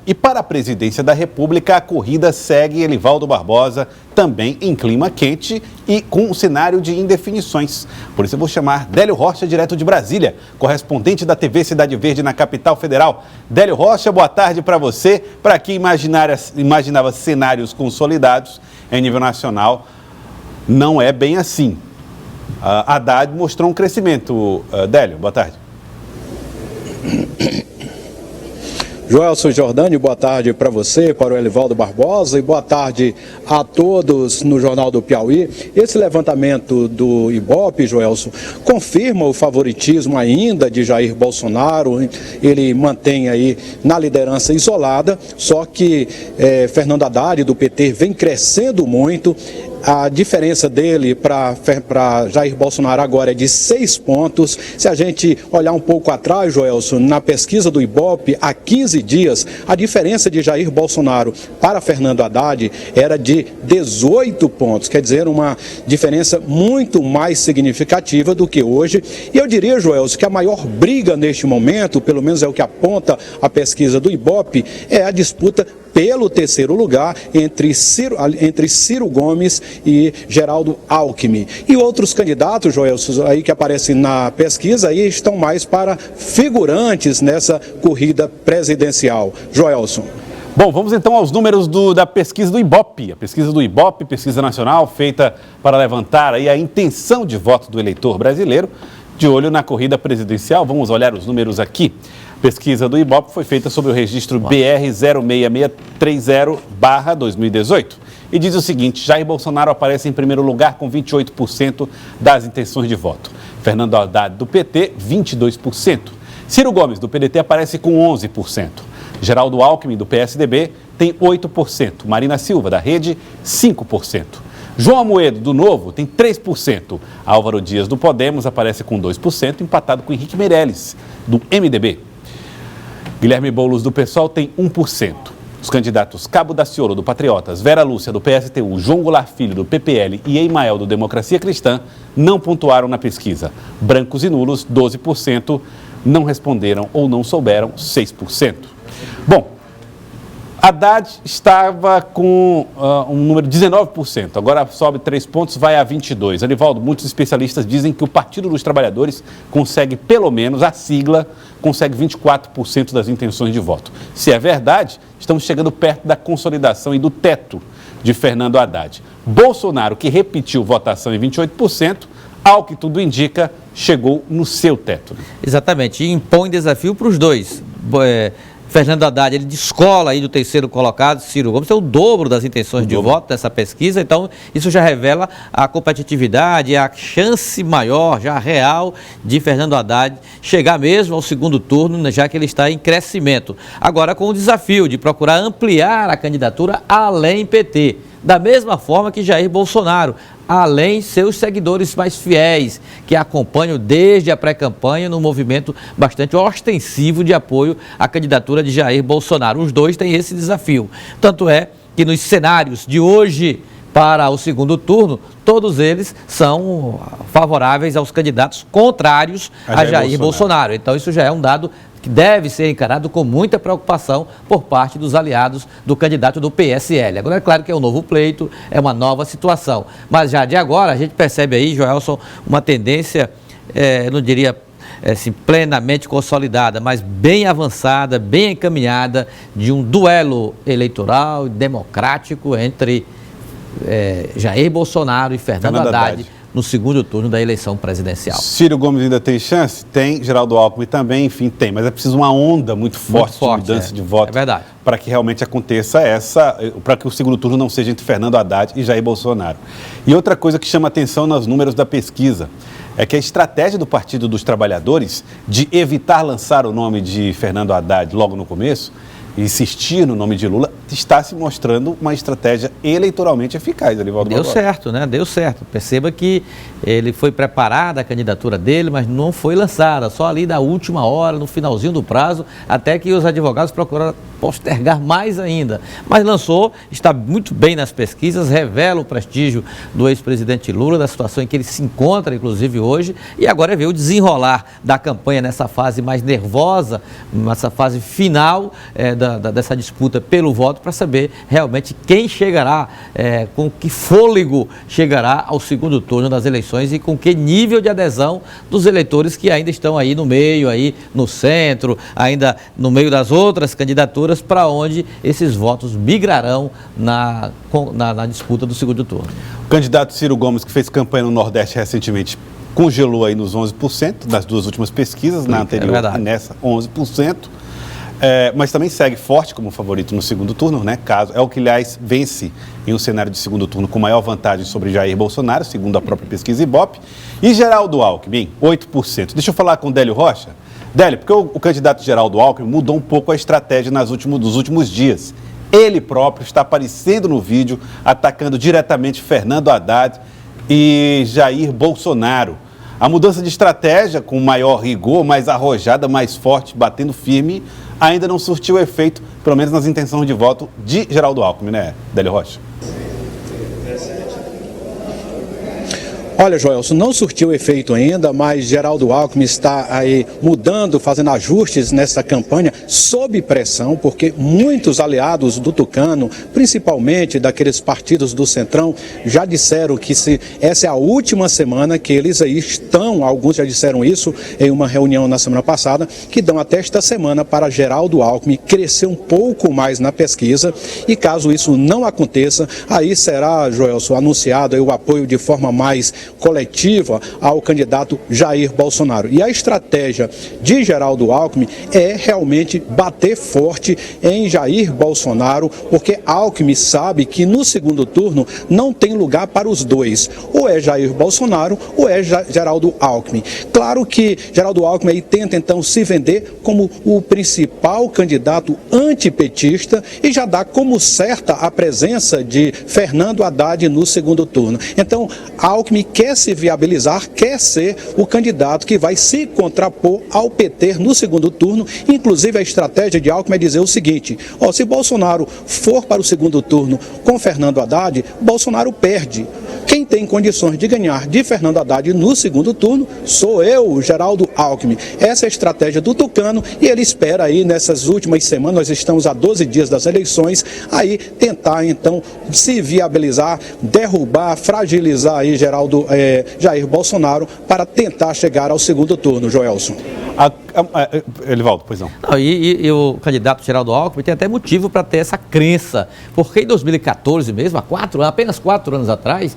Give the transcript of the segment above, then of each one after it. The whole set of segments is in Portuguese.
E para a presidência da República, a corrida segue Elivaldo Barbosa, também em clima quente e com um cenário de indefinições. Por isso eu vou chamar Délio Rocha, direto de Brasília, correspondente da TV Cidade Verde na capital federal. Délio Rocha, boa tarde para você. Para quem imaginava cenários consolidados em nível nacional, não é bem assim. Haddad mostrou um crescimento. Délio, boa tarde. Joelson Jordani, boa tarde para você, para o Elivaldo Barbosa e boa tarde a todos no Jornal do Piauí. Esse levantamento do Ibope, Joelson, confirma o favoritismo ainda de Jair Bolsonaro. Ele mantém aí na liderança isolada, só que Fernando Haddad do PT vem crescendo muito. A diferença dele para Jair Bolsonaro agora é de 6 pontos. Se a gente olhar um pouco atrás, Joelson, na pesquisa do Ibope, há 15 dias, a diferença de Jair Bolsonaro para Fernando Haddad era de 18 pontos. Quer dizer, uma diferença muito mais significativa do que hoje. E eu diria, Joelson, que a maior briga neste momento, pelo menos é o que aponta a pesquisa do Ibope, é a disputa pelo terceiro lugar entre Ciro Gomes e Geraldo Alckmin. E outros candidatos, Joelson, aí que aparecem na pesquisa, aí estão mais para figurantes nessa corrida presidencial. Joelson. Bom, vamos então aos números da pesquisa do Ibope. A pesquisa do Ibope, pesquisa nacional, feita para levantar aí a intenção de voto do eleitor brasileiro, de olho na corrida presidencial. Vamos olhar os números aqui. A pesquisa do Ibope foi feita sobre o registro BR 06630/2018 e diz o seguinte: Jair Bolsonaro aparece em primeiro lugar com 28% das intenções de voto. Fernando Haddad do PT, 22%. Ciro Gomes do PDT aparece com 11%. Geraldo Alckmin do PSDB tem 8%. Marina Silva da Rede, 5%. João Amoedo, do Novo, tem 3%. Álvaro Dias, do Podemos, aparece com 2%, empatado com Henrique Meirelles, do MDB. Guilherme Boulos, do PSOL, tem 1%. Os candidatos Cabo Daciolo, do Patriotas, Vera Lúcia, do PSTU, João Goulart Filho, do PPL e Emael, do Democracia Cristã, não pontuaram na pesquisa. Brancos e nulos, 12%, não responderam ou não souberam, 6%. Bom, Haddad estava com um número de 19%, agora sobe 3 pontos, vai a 22%. Elivaldo, muitos especialistas dizem que o Partido dos Trabalhadores consegue, pelo menos a sigla, consegue 24% das intenções de voto. Se é verdade, estamos chegando perto da consolidação e do teto de Fernando Haddad. Bolsonaro, que repetiu votação em 28%, ao que tudo indica, chegou no seu teto. Exatamente, e impõe desafio para os dois. Fernando Haddad, ele descola aí do terceiro colocado, Ciro Gomes, é o dobro das intenções de voto dessa pesquisa, então isso já revela a competitividade, a chance maior, já real, de Fernando Haddad chegar mesmo ao segundo turno, já que ele está em crescimento. Agora com o desafio de procurar ampliar a candidatura além PT, da mesma forma que Jair Bolsonaro, além seus seguidores mais fiéis, que acompanham desde a pré-campanha no movimento bastante ostensivo de apoio à candidatura de Jair Bolsonaro. Os dois têm esse desafio. Tanto é que nos cenários de hoje para o segundo turno, todos eles são favoráveis aos candidatos contrários a Jair Bolsonaro. Então isso já é um dado que deve ser encarado com muita preocupação por parte dos aliados do candidato do PSL. Agora, é claro que é um novo pleito, é uma nova situação, mas já de agora a gente percebe aí, Joelson, uma tendência, não diria assim, plenamente consolidada, mas bem avançada, bem encaminhada, de um duelo eleitoral democrático entre Jair Bolsonaro e Fernando Haddad no segundo turno da eleição presidencial. Ciro Gomes ainda tem chance? Tem. Geraldo Alckmin também, enfim, tem. Mas é preciso uma onda muito forte de mudança de voto para que realmente aconteça para que o segundo turno não seja entre Fernando Haddad e Jair Bolsonaro. E outra coisa que chama atenção nos números da pesquisa é que a estratégia do Partido dos Trabalhadores de evitar lançar o nome de Fernando Haddad logo no começo, insistir no nome de Lula, está se mostrando uma estratégia eleitoralmente eficaz, Elivaldo Deu Barbosa. certo, né? Deu certo. Perceba que ele foi preparada a candidatura dele, mas não foi lançada, só ali da última hora, no finalzinho do prazo, até que os advogados procuraram postergar mais ainda. Mas lançou, está muito bem nas pesquisas, revela o prestígio do ex-presidente Lula, da situação em que ele se encontra, inclusive hoje, e agora é ver o desenrolar da campanha nessa fase mais nervosa, nessa fase final dessa disputa pelo voto, para saber realmente quem chegará, com que fôlego chegará ao segundo turno das eleições e com que nível de adesão dos eleitores que ainda estão aí no meio, aí no centro, ainda no meio das outras candidaturas, para onde esses votos migrarão na disputa do segundo turno. O candidato Ciro Gomes, que fez campanha no Nordeste recentemente, congelou aí nos 11% das duas últimas pesquisas, na anterior e nessa 11%. Mas também segue forte como favorito no segundo turno, né? É o que, aliás, vence em um cenário de segundo turno com maior vantagem sobre Jair Bolsonaro, segundo a própria pesquisa Ibope. E Geraldo Alckmin, 8%. Deixa eu falar com o Délio Rocha. Délio, porque o candidato Geraldo Alckmin mudou um pouco a estratégia dos últimos dias. Ele próprio está aparecendo no vídeo, atacando diretamente Fernando Haddad e Jair Bolsonaro. A mudança de estratégia, com maior rigor, mais arrojada, mais forte, batendo firme, ainda não surtiu efeito, pelo menos nas intenções de voto de Geraldo Alckmin, né, Délio Rocha? Olha, Joelson, não surtiu efeito ainda, mas Geraldo Alckmin está aí mudando, fazendo ajustes nessa campanha sob pressão, porque muitos aliados do Tucano, principalmente daqueles partidos do Centrão, já disseram que essa é a última semana que eles aí estão, alguns já disseram isso em uma reunião na semana passada, que dão até esta semana para Geraldo Alckmin crescer um pouco mais na pesquisa, e caso isso não aconteça, aí será, Joelson, anunciado aí o apoio de forma mais coletiva ao candidato Jair Bolsonaro. E a estratégia de Geraldo Alckmin é realmente bater forte em Jair Bolsonaro, porque Alckmin sabe que no segundo turno não tem lugar para os dois. Ou é Jair Bolsonaro ou é Geraldo Alckmin. Claro que Geraldo Alckmin aí tenta então se vender como o principal candidato antipetista e já dá como certa a presença de Fernando Haddad no segundo turno. Então, Alckmin quer se viabilizar, quer ser o candidato que vai se contrapor ao PT no segundo turno. Inclusive, a estratégia de Alckmin é dizer o seguinte: se Bolsonaro for para o segundo turno com Fernando Haddad, Bolsonaro perde. Quem tem condições de ganhar de Fernando Haddad no segundo turno sou eu, Geraldo Alckmin. Essa é a estratégia do Tucano e ele espera aí nessas últimas semanas, nós estamos a 12 dias das eleições, aí tentar então se viabilizar, derrubar, fragilizar aí Jair Bolsonaro para tentar chegar ao segundo turno, Joelson. Elivaldo, pois não. E o candidato Geraldo Alckmin tem até motivo para ter essa crença, porque em 2014 mesmo, apenas 4 anos atrás,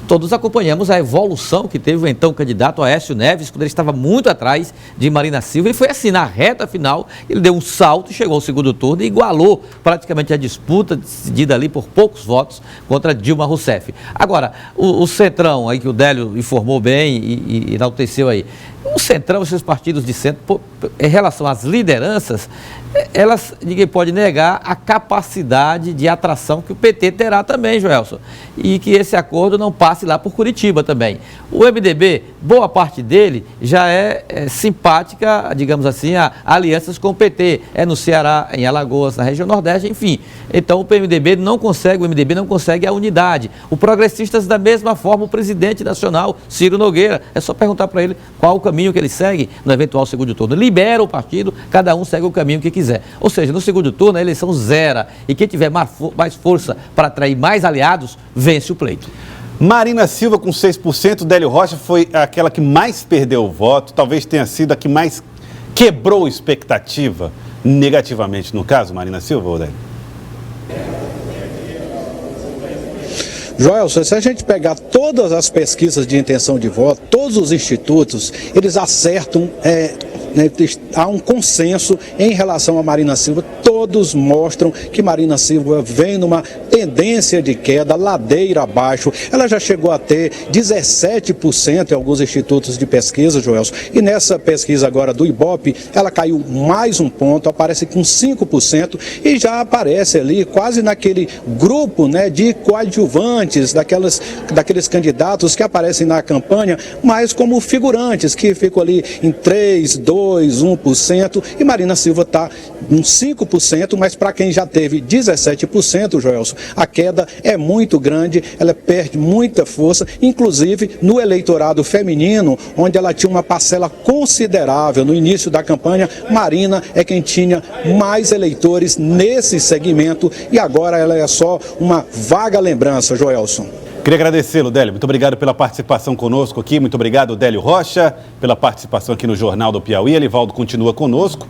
todos acompanhamos a evolução que teve o então candidato Aécio Neves, quando ele estava muito atrás de Marina Silva, e foi assim, na reta final, ele deu um salto e chegou ao segundo turno e igualou praticamente a disputa decidida ali por poucos votos contra Dilma Rousseff. Agora, o Centrão, aí que o Délio informou bem e enalteceu aí, o Centrão e seus partidos de centro, em relação às lideranças, ninguém pode negar a capacidade de atração que o PT terá também, Joelson. E que esse acordo não passe lá por Curitiba também. O MDB, boa parte dele já é simpática, digamos assim, a alianças com o PT. É no Ceará, em Alagoas, na região Nordeste, enfim. Então o MDB não consegue a unidade. O Progressistas, da mesma forma, o presidente nacional, Ciro Nogueira, é só perguntar para ele qual o caminho que ele segue no eventual segundo turno. Libera o partido, cada um segue o caminho que quiser. Ou seja, no segundo turno a eleição zera e quem tiver mais força para atrair mais aliados, vence o pleito. Marina Silva com 6%, Délio Rocha foi aquela que mais perdeu o voto, talvez tenha sido a que mais quebrou expectativa negativamente, no caso, Marina Silva, ou Délio? Joelson, se a gente pegar todas as pesquisas de intenção de voto, todos os institutos, eles acertam, há um consenso em relação a Marina Silva, todos mostram que Marina Silva vem numa tendência de queda, ladeira abaixo. Ela já chegou a ter 17% em alguns institutos de pesquisa, Joelson, e nessa pesquisa agora do Ibope, ela caiu mais um ponto, aparece com 5% e já aparece ali quase naquele grupo, né, de coadjuvantes, daqueles candidatos que aparecem na campanha, mas como figurantes, que ficam ali em 3, 2, 1%, e Marina Silva está em 5%, mas para quem já teve 17%, Joelson, a queda é muito grande, ela perde muita força, inclusive no eleitorado feminino, onde ela tinha uma parcela considerável no início da campanha. Marina é quem tinha mais eleitores nesse segmento e agora ela é só uma vaga lembrança, Joelson. Queria agradecê-lo, Délio. Muito obrigado pela participação conosco aqui. Muito obrigado, Délio Rocha, pela participação aqui no Jornal do Piauí. Elivaldo continua conosco.